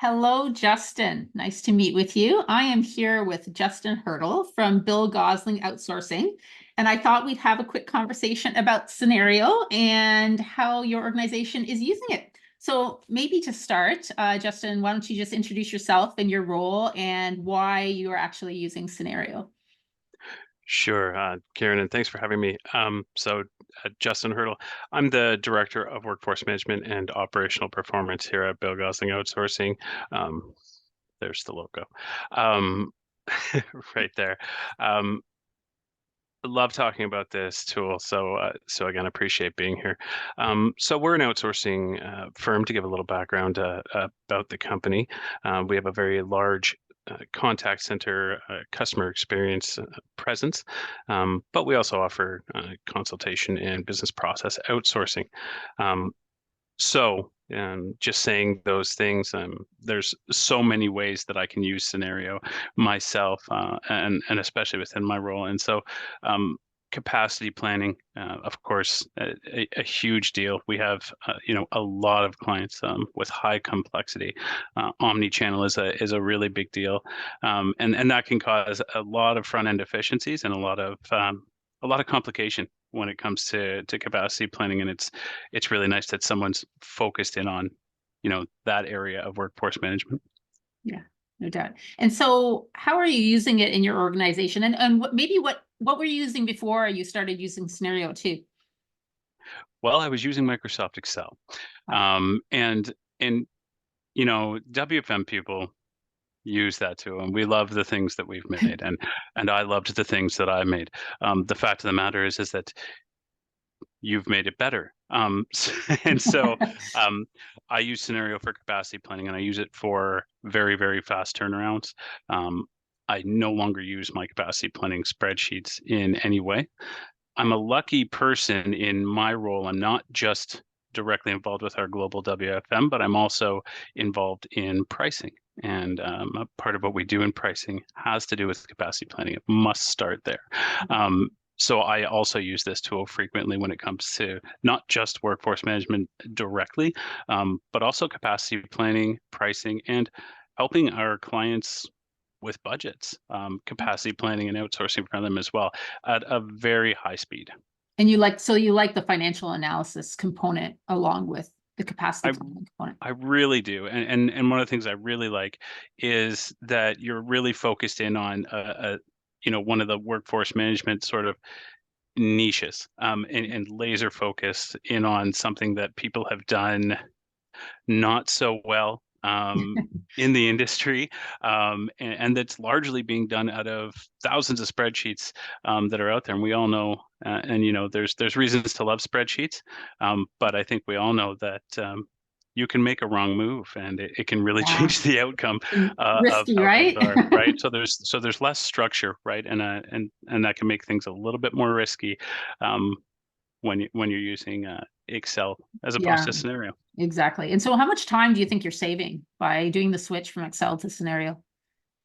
Hello, Justin. Nice to meet with you. I am here with Justin Hurdle from Bill Gosling Outsourcing, and I thought we'd have a quick conversation about Cinareo and how your organization is using it. So maybe to start, Justin, why don't you just introduce yourself and your role and why you are actually using Cinareo? Sure, Karen, and thanks for having me. Justin Hurdle, I'm the Director of Workforce Management and Operational Performance here at Bill Gosling Outsourcing. Um, there's the logo, um, right there. Um, love talking about this tool. So again, appreciate being here. So we're an outsourcing firm. To give a little background about the company, we have a very large contact center customer experience presence, but we also offer consultation and business process outsourcing. Um, just saying those things, there's so many ways that I can use Cinareo myself, and especially within my role. Um, Capacity planning, of course, a huge deal. We have, a lot of clients with high complexity. Omni-channel is a really big deal, and that can cause a lot of front end efficiencies and a lot of complication when it comes to capacity planning. And it's really nice that someone's focused in on, that area of workforce management. Yeah, no doubt. And so how are you using it in your organization? And what were you using before you started using Cinareo too? Well, I was using Microsoft Excel, and WFM people use that too, and we love the things that we've made, and I loved the things that I made. The fact of the matter is that you've made it better. And so um, I use Scenario for capacity planning, and I use it for very, very fast turnarounds. I no longer use my capacity planning spreadsheets in any way. I'm a lucky person in my role. I'm not just directly involved with our global WFM, but I'm also involved in pricing. And a part of what we do in pricing has to do with capacity planning. It must start there. So I also use this tool frequently when it comes to not just workforce management directly, but also capacity planning, pricing, and helping our clients with budgets, capacity planning and outsourcing for them as well at a very high speed. And you like the financial analysis component along with the capacity I planning component. I really do, and one of the things I really like is that you're really focused in on one of the workforce management sort of niches, and laser focused in on something that people have done not so well in the industry, and that's largely being done out of thousands of spreadsheets that are out there. And we all know, and there's reasons to love spreadsheets, but I think we all know that you can make a wrong move, and it can really Yeah. change the outcome And of risky, outcomes right? are right. So there's less structure, right, and that can make things a little bit more risky when you're using Excel as opposed Yeah, to Scenario. exactly. And so how much time do you think you're saving by doing the switch from Excel to Scenario?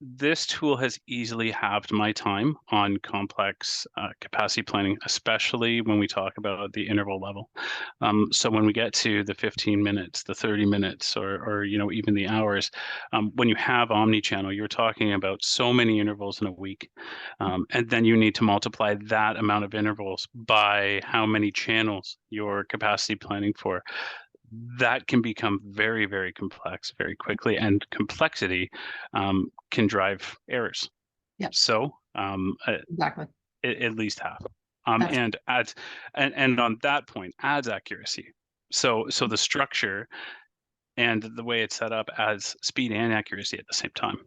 This tool has easily halved my time on complex capacity planning, especially when we talk about the interval level. So when we get to the 15 minutes, the 30 minutes, or even the hours, when you have omni-channel, you're talking about so many intervals in a week, and then you need to multiply that amount of intervals by how many channels you're capacity planning for. That can become very, very complex very quickly, and complexity can drive errors. Yep, So exactly. at least half, That's and on that point adds accuracy. So the structure and the way it's set up adds speed and accuracy at the same time.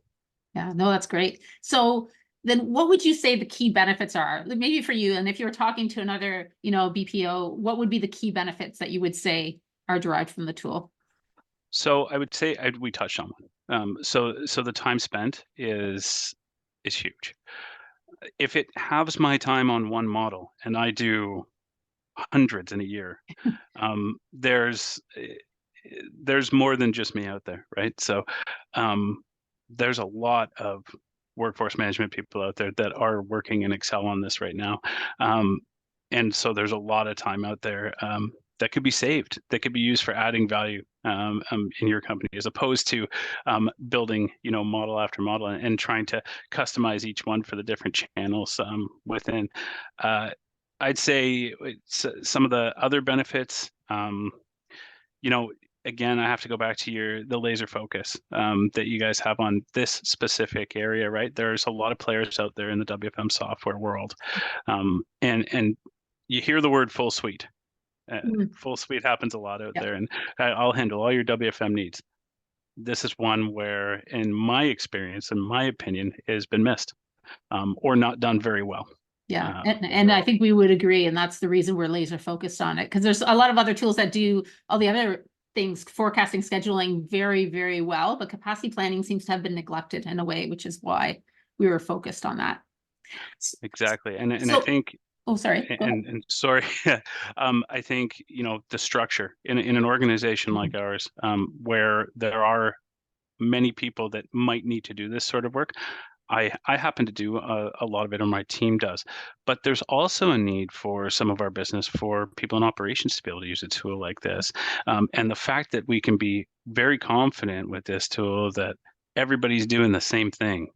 Yeah, no, that's great. So then what would you say the key benefits are? Like, maybe for you, and if you were talking to another, BPO, what would be the key benefits that you would say are derived from the tool? So I would say we touched on one. So the time spent is huge. If it halves my time on one model, and I do hundreds in a year, um, there's eh, there's more than just me out there, right? So um, there's a lot of workforce management people out there that are working in Excel on this right now, and so there's a lot of time out there. that could be saved, that could be used for adding value in your company, as opposed to building, model after model and trying to customize each one for the different channels within. I'd say some of the other benefits, you know, again, I have to go back to the laser focus that you guys have on this specific area, right? There's a lot of players out there in the WFM software world, and you hear the word full suite. Full suite happens a lot out Yep. there, and I'll handle all your WFM needs. This is one where, in my experience, in my opinion, has been missed or not done very well. Yeah, and I think we would agree, and that's the reason we're laser focused on it, because there's a lot of other tools that do all the other things, forecasting, scheduling, very, very well, but capacity planning seems to have been neglected in a way, which is why we were focused on that. Exactly, and So, I think, oh, sorry, go ahead. and sorry, I think the structure in an organization like ours, where there are many people that might need to do this sort of work. I happen to do a lot of it, or my team does. But there's also a need for some of our business, for people in operations to be able to use a tool like this. And the fact that we can be very confident with this tool that everybody's doing the same thing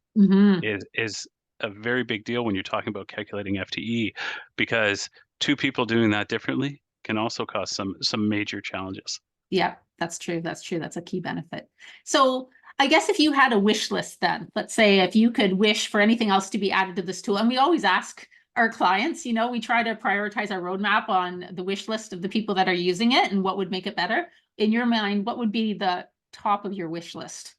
is a very big deal when you're talking about calculating FTE, because two people doing that differently can also cause some major challenges. Yeah, that's true. That's true. That's a key benefit. So I guess if you had a wish list, then let's say if you could wish for anything else to be added to this tool, and we always ask our clients, we try to prioritize our roadmap on the wish list of the people that are using it and what would make it better. In your mind, what would be the top of your wish list?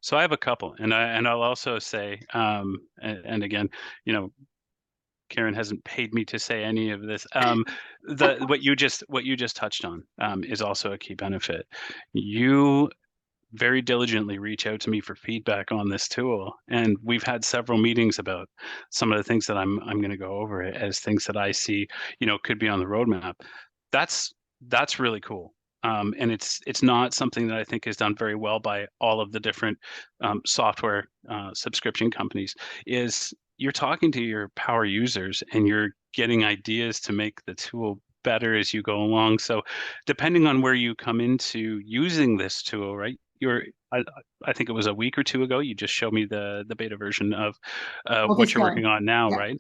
So I have a couple, and I'll also say, and again, Karen hasn't paid me to say any of this. What you just touched on is also a key benefit. You very diligently reach out to me for feedback on this tool, and we've had several meetings about some of the things that I'm going to go over it as things that I see, could be on the roadmap. That's really cool. And it's not something that I think is done very well by all of the different software subscription companies. Is you're talking to your power users and you're getting ideas to make the tool better as you go along. So depending on where you come into using this tool, right? I think it was a week or two ago, you just showed me the beta version of what you're working on now, Yeah. right?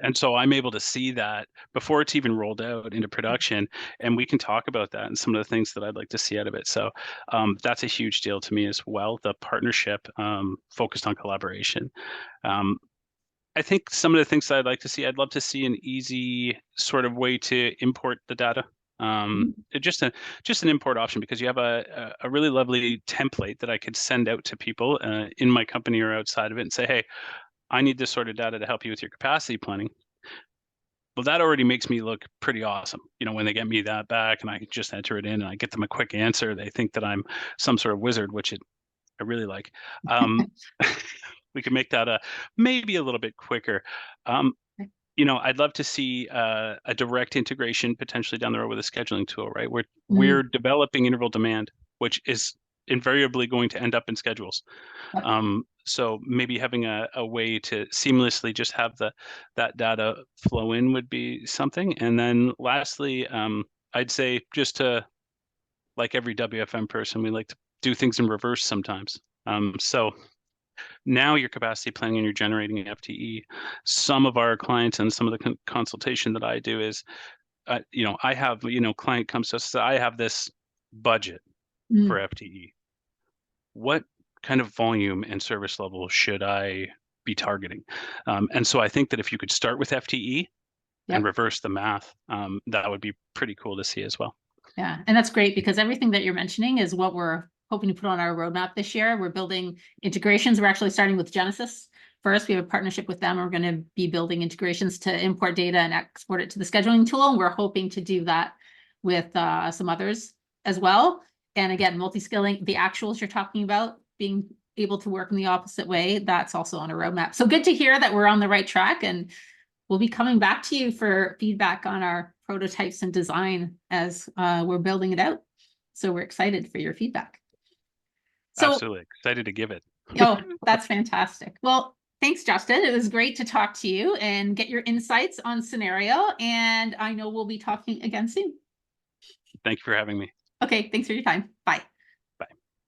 And so I'm able to see that before it's even rolled out into production, and we can talk about that and some of the things that I'd like to see out of it. So that's a huge deal to me as well. The partnership focused on collaboration. I think some of the things that I'd like to see, I'd love to see an easy sort of way to import the data. Just an import option, because you have a really lovely template that I could send out to people in my company or outside of it and say, hey, I need this sort of data to help you with your capacity planning. Well, that already makes me look pretty awesome. When they get me that back and I just enter it in and I get them a quick answer, they think that I'm some sort of wizard, which I really like. We can make that maybe a little bit quicker. I'd love to see a direct integration potentially down the road with a scheduling tool, right? We're developing interval demand, which is invariably going to end up in schedules. So maybe having a way to seamlessly just have that data flow in would be something. And then lastly, I'd say, just to, like every WFM person, we like to do things in reverse sometimes. So now your capacity planning and you're generating an FTE. Some of our clients and some of the consultation that I do is, I have, client comes to us, says, I have this budget for FTE. What kind of volume and service level should I be targeting? And so I think that if you could start with FTE and reverse the math, that would be pretty cool to see as well. Yeah, and that's great, because everything that you're mentioning is what we're hoping to put on our roadmap this year. We're building integrations. We're actually starting with Genesis first. We have a partnership with them. We're going to be building integrations to import data and export it to the scheduling tool. And we're hoping to do that with some others as well. And again, multi-skilling, the actuals you're talking about, being able to work in the opposite way, that's also on a roadmap. So good to hear that we're on the right track, and we'll be coming back to you for feedback on our prototypes and design as we're building it out. So we're excited for your feedback. So, absolutely excited to give it. Oh, that's fantastic. Well, thanks, Justin. It was great to talk to you and get your insights on Cinareo. And I know we'll be talking again soon. Thank you for having me. Okay, thanks for your time. Bye.